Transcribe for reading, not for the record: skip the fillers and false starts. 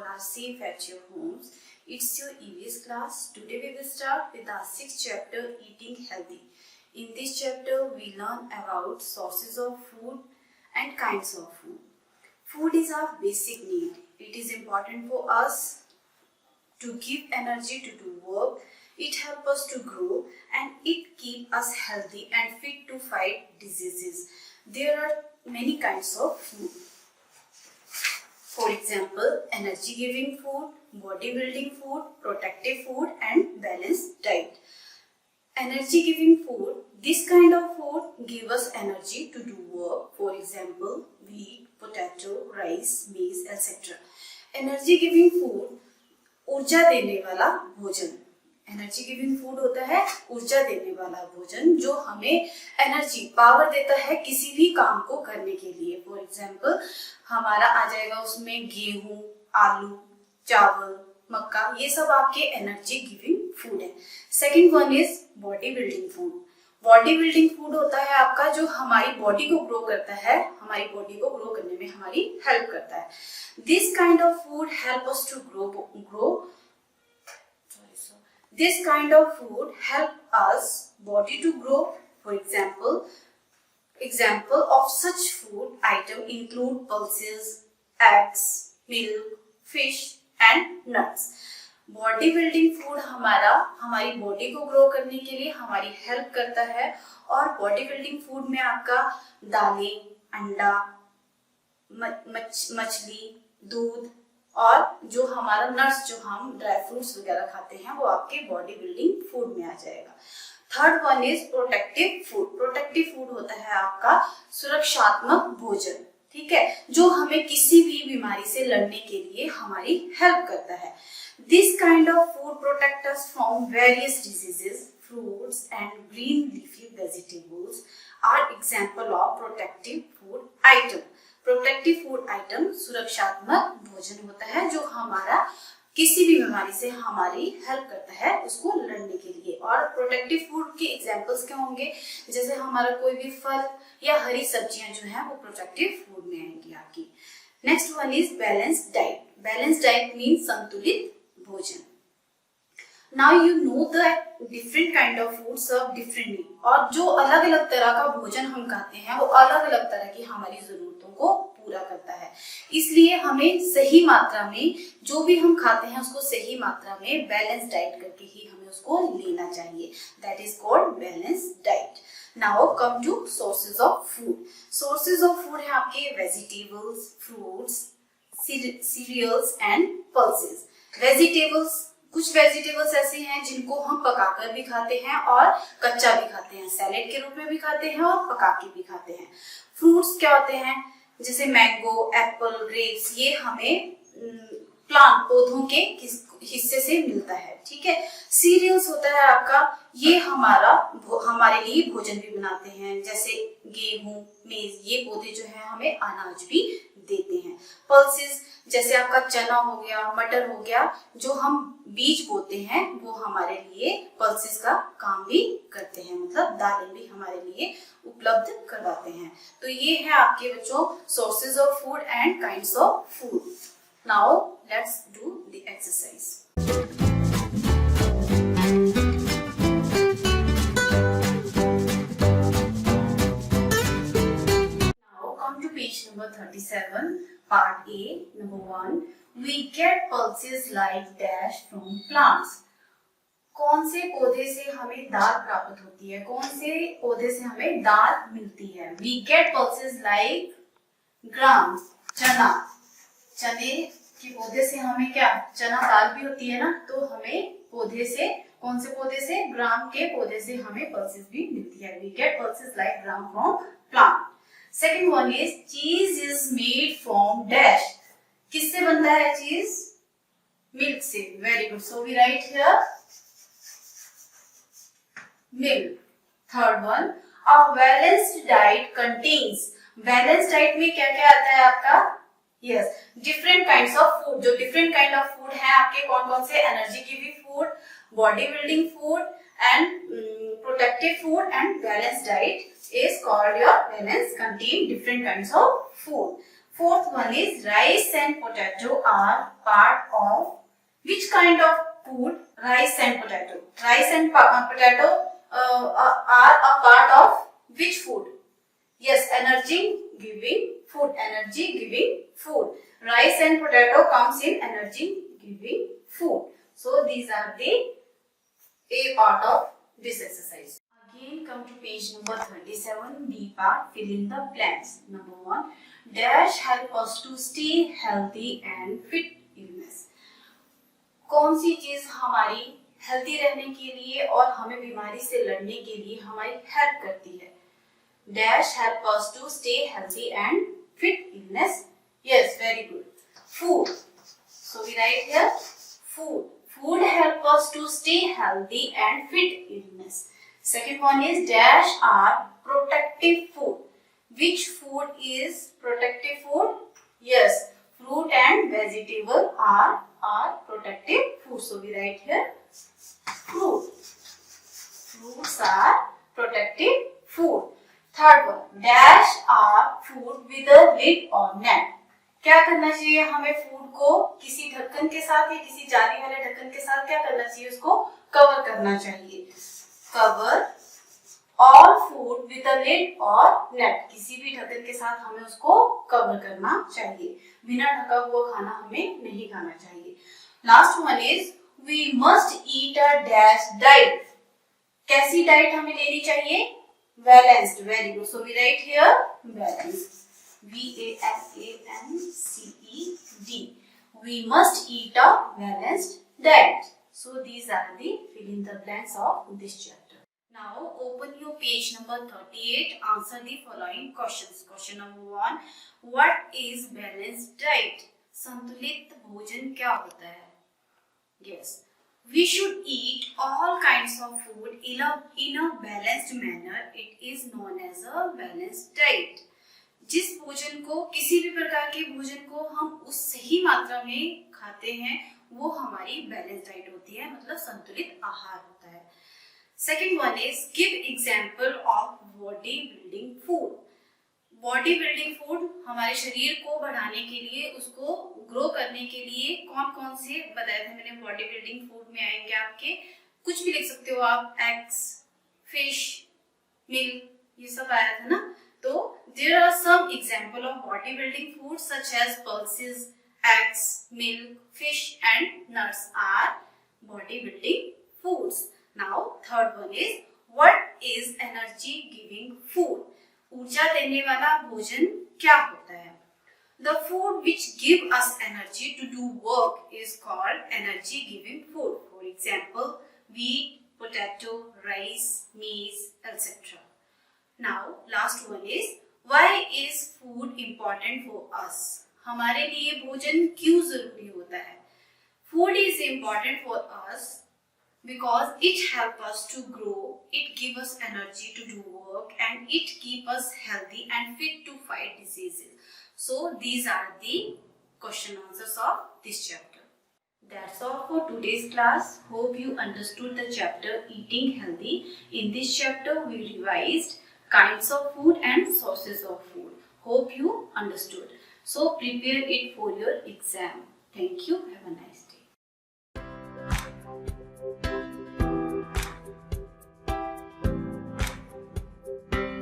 all are safe at your homes. It's your EVS class. Today we will start with our 6th chapter, Eating Healthy. In this chapter, we learn about sources of food and kinds of food. Food is our basic need. It is important for us to give energy to do work. It helps us to grow and it keeps us healthy and fit to fight diseases. There are many kinds of food. For example, energy giving food, body building food, protective food and balanced diet. Energy giving food, this kind of food gives us energy to do work. For example, wheat, potato, rice, maize, etc. Energy giving food, ऊर्जा देने वाला भोजन. Energy giving food होता है ऊर्जा देने वाला भोजन जो हमें एनर्जी पावर देता है किसी भी काम को करने के लिए. फॉर एग्जाम्पल हमारा आ जाएगा उसमें गेहूं, आलू, चावल, मक्का, ये सब आपके एनर्जी गिविंग फूड है. Second one is body building food. Body building food होता है आपका जो हमारी बॉडी को ग्रो करता है, हमारी बॉडी को ग्रो करने में हमारी हेल्प करता है. This kind of food help us to grow. This kind of food help us body to grow. For example of such food item include pulses, eggs, milk, fish and nuts. Body building food हमारी body को grow करने के लिए हमारी help करता है और body building food में आपका दालें, अंडा, मछली, दूध और जो हमारा नट्स जो हम ड्राई फ्रूट्स वगैरह खाते हैं वो आपके बॉडी बिल्डिंग फूड में आ जाएगा. Third one is protective food. Protective food होता है आपका सुरक्षात्मक भोजन, ठीक है, जो हमें किसी भी बीमारी से लड़ने के लिए हमारी हेल्प करता है. This kind of food protect us from various diseases. Fruits and green leafy vegetables are example of protective food item. Protective food item सुरक्षात्मक भोजन होता है जो हमारा किसी भी बीमारी से हमारी हेल्प करता है उसको लड़ने के लिए. और प्रोटेक्टिव फूड के एग्जांपल्स क्या होंगे, जैसे हमारा कोई भी फल या हरी सब्जियां जो है वो प्रोटेक्टिव फूड में आएंगी आपकी. Next one is balanced diet. Balanced diet means संतुलित भोजन. Now you know that different kind of food serve differently. और जो अलग अलग तरह का भोजन हम खाते हैं वो अलग अलग तरह की हमारी जरूरतों को पूरा करता है. इसलिए हमें सही मात्रा में जो भी हम खाते हैं उसको सही मात्रा में बैलेंस डाइट करके ही हमें उसको लेना चाहिए. That is called balance diet. Now come to sources of food. Sources of food है आपके vegetables, fruits, cereals and pulses. Vegetables, कुछ वेजिटेबल्स ऐसे हैं जिनको हम पकाकर भी खाते हैं और कच्चा भी खाते हैं, सैलेड के रूप में भी खाते हैं और पका के भी खाते हैं. फ्रूट्स क्या होते हैं, जैसे मैंगो, एप्पल, ग्रेप्स, ये हमें प्लांट पौधों के हिस्से से मिलता है, ठीक है. सीरियल्स होता है आपका, ये हमारे लिए भोजन भी बनाते हैं, जैसे गेहूं, मेज, ये पौधे जो है हमें अनाज भी देते हैं. पल्सेस जैसे आपका चना हो गया, मटर हो गया, जो हम बीज बोते हैं वो हमारे लिए पल्सेस का काम भी करते हैं, मतलब दालें भी हमारे लिए उपलब्ध करवाते हैं. तो ये है आपके बच्चों sources of food and kinds of food. Now let's do the exercise. Now come to page number 37. Part A, number 1. We get pulses like dash from plants. कौन से पौधे से हमें दाल प्राप्त होती है, कौन से पौधे से हमें दाल मिलती है. We get pulses like ग्राम, चना. चने के पौधे से हमें क्या, चना दाल भी होती है ना, तो हमें पौधे से, कौन से पौधे से, ग्राम के पौधे से हमें पल्सेस भी मिलती है. We get pulses like gram from plant. Second one is cheese is made from dash. किससे बनता है चीज, मिल्क से. Very good. So we write here milk. Third one, a balanced diet contains. Balance diet में क्या क्या आता है आपका, yes, different kinds of food. जो डिफरेंट काइंड ऑफ फूड है आपके कौन कौन से, energy giving food, body building food and protective food and balance diet is called your balance contain different kinds of food. Fourth one is rice and potato are part of which kind of food? Rice and potato. Rice and potato are a part of which food? Yes, energy giving food. Energy giving food. Rice and potato comes in energy giving food. So these are the A part of this exercise. Again come to page number 37, B part, fill in the blanks. Number 1, dash help us to stay healthy and fit illness. कौन सी चीज हमारी healthy रहने के लिए और हमें बीमारी से लड़ने के लिए हमारी हेल्प करती है? Dash help us to stay healthy and fit illness. Yes, very good. Food. So we write here food. Food help us to stay healthy and fit illness. Second one is dash are protective food. Which food is protective food? Yes, fruit and vegetable are protective food. So we write here fruit. Fruits are protective food. Third one, dash are food with a lid or net. क्या करना चाहिए हमें food को किसी ढक्कन के साथ या किसी जाली वाले ढक्कन के साथ क्या करना चाहिए? उसको कवर करना चाहिए. Cover all food with a lid और नेट. किसी भी ढक्कन के साथ हमें उसको कवर करना चाहिए. बिना ढका हुआ खाना हमें नहीं खाना चाहिए. Last one is we must eat a dash diet. कैसी डाइट हमें लेनी चाहिए? Balanced. Very good. So we write here balanced. B-A-L-A-N-C-E-D. We must eat a balanced diet. So these are the fill in the blanks of this chapter. Now open your page number 38. Answer the following questions. Question number 1. What is balanced diet? संतुलित भोजन क्या होता है? Yes. We should eat all kinds of food in a balanced manner. It is known as a balanced diet. जिस भोजन को किसी भी प्रकार के भोजन को हम उस सही मात्रा में खाते हैं वो हमारी बैलेंस डाइट होती है, मतलब संतुलित आहार होता है. Second one is give example of body building food. Body building food हमारे शरीर को बढ़ाने के लिए, उसको ग्रो करने के लिए कौन कौन से बताए थे मैंने. बॉडी बिल्डिंग फूड में आएंगे आपके, कुछ भी लिख सकते हो आप, एग्स, फिश, मिल्क, ये सब आया था ना. तो there are some example of body building food such as pulses, eggs, milk, fish and nuts are body building foods. Now third one is what is energy giving food. ऊर्जा देने वाला भोजन क्या होता है? The food which give us energy to do work is called energy giving food. For example, wheat, potato, rice, maize, etc. Now, last one is why is food important for us? हमारे लिए भोजन क्यों जरूरी होता है? Food is important for us because it helps us to grow, it gives us energy to do work, and it keeps us healthy and fit to fight diseases. So these are the question answers of this chapter. That's all for today's class. Hope you understood the chapter Eating Healthy. In this chapter we revised kinds of food and sources of food. Hope you understood. So prepare it for your exam. Thank you. Have a nice day.